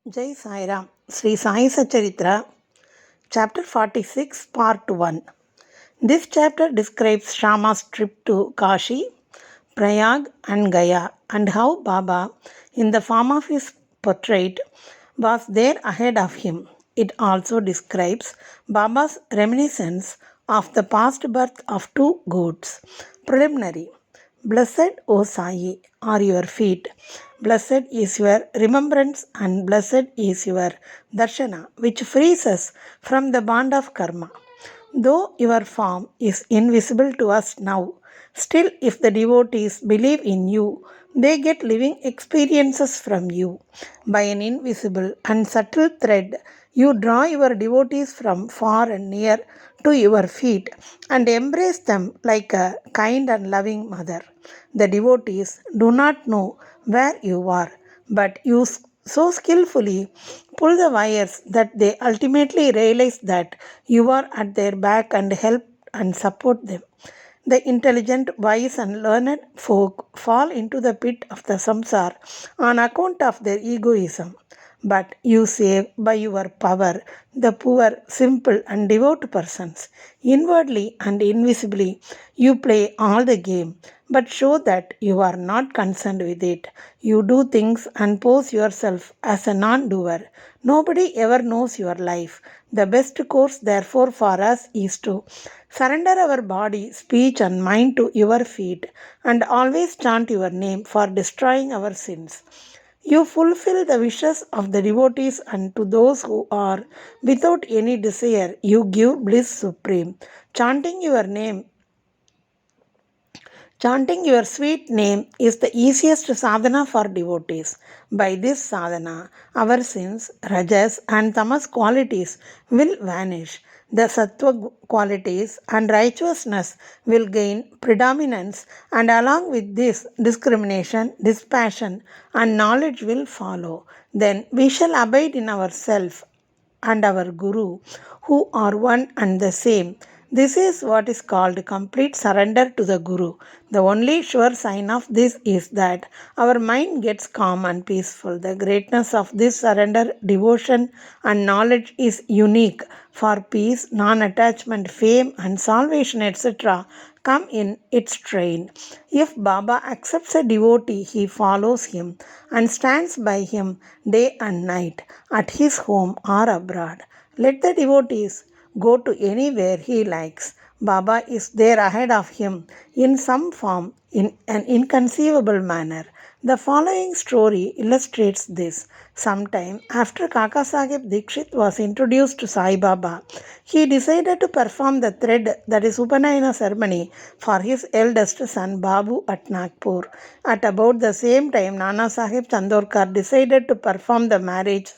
Jai Sai Ram. Sri Sai Satcharitra, Chapter 46, Part 1. This chapter describes Shama's trip to Kashi, Prayag and Gaya and how Baba, in the form of his portrait, was there ahead of him. It also describes Baba's reminiscence of the past birth of two goats. Preliminary. Blessed, O Sai, are your feet. Blessed is your remembrance and blessed is your darshana, which frees us from the bond of karma. Though your form is invisible to us now, still, if the devotees believe in you, they get living experiences from you. By an invisible and subtle thread, you draw your devotees from far and near to your feet and embrace them like a kind and loving mother. The devotees do not know where you are, but you so skillfully pull the wires that they ultimately realize that you are at their back and help and support them. The intelligent, wise, and learned folk fall into the pit of the samsara on account of their egoism. But you save by your power the poor, simple, and devout persons. Inwardly and invisibly, you play all the game, but show that you are not concerned with it. You do things and pose yourself as a non doer. Nobody ever knows your life. The best course, therefore, for us is to surrender our body, speech, and mind to your feet and always chant your name for destroying our sins. You fulfill the wishes of the devotees, and to those who are without any desire, you give bliss supreme. Chanting your sweet name is the easiest sadhana for devotees. By this sadhana, our sins, rajas, and tamas qualities will vanish. The sattva qualities and righteousness will gain predominance, and along with this, discrimination, dispassion, and knowledge will follow. Then we shall abide in ourself and our Guru, who are one and the same. This is what is called complete surrender to the Guru. The only sure sign of this is that our mind gets calm and peaceful. The greatness of this surrender, devotion, and knowledge is unique, for peace, non attachment, fame, and salvation, etc., come in its train. If Baba accepts a devotee, he follows him and stands by him day and night, at his home or abroad. Let the devotees go to anywhere he likes. Baba is there ahead of him in some form, in an inconceivable manner. The following story illustrates this. Sometime after Kaka Sahib Dikshit was introduced to Sai Baba, he decided to perform the thread, that is Upanayana ceremony, for his eldest son Babu at Nagpur. At about the same time, Nana Sahib Chandorkar decided to perform the marriage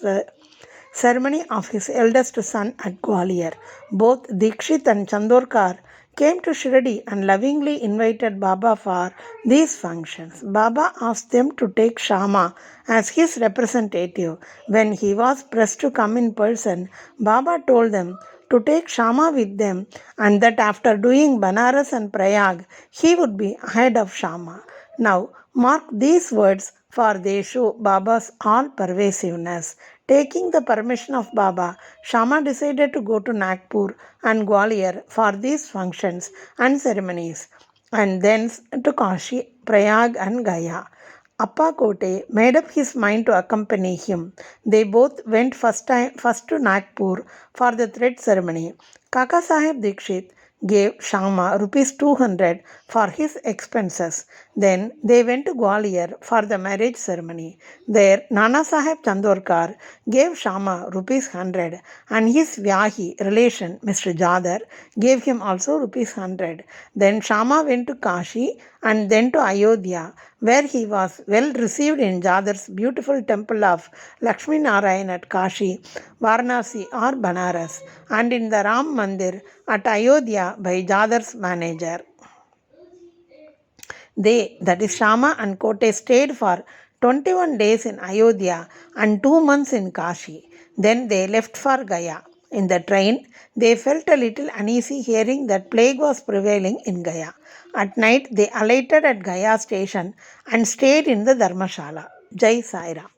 ceremony of his eldest son at Gwalior. Both Dikshit and Chandorkar came to Shirdi and lovingly invited Baba for these functions. Baba asked them to take Shama as his representative. When he was pressed to come in person, Baba told them to take Shama with them and that after doing Banaras and Prayag, he would be ahead of Shama. Now, mark these words, for they show Baba's all pervasiveness. Taking the permission of Baba, Shama decided to go to Nagpur and Gwalior for these functions and ceremonies, and thence to Kashi, Prayag, and Gaya. Appa Kote made up his mind to accompany him. They both went first to Nagpur for the thread ceremony. Kaka Sahib Dikshit gave Shama rupees 200 for his expenses. Then they went to Gwalior for the marriage ceremony. There Nana Sahib Chandorkar gave Shama rupees 100 and his Vyahi relation Mr. Jadar gave him also rupees 100. Then Shama went to Kashi and then to Ayodhya, where he was well received in Jadar's beautiful temple of Lakshmi Narayan at Kashi, Varanasi or Banaras, and in the Ram Mandir at Ayodhya by Jadar's manager. They, that is Shama and Kote, stayed for 21 days in Ayodhya and 2 months in Kashi. Then they left for Gaya. In the train, they felt a little uneasy hearing that plague was prevailing in Gaya. At night, they alighted at Gaya station and stayed in the Dharmashala. Jai Sai Ram.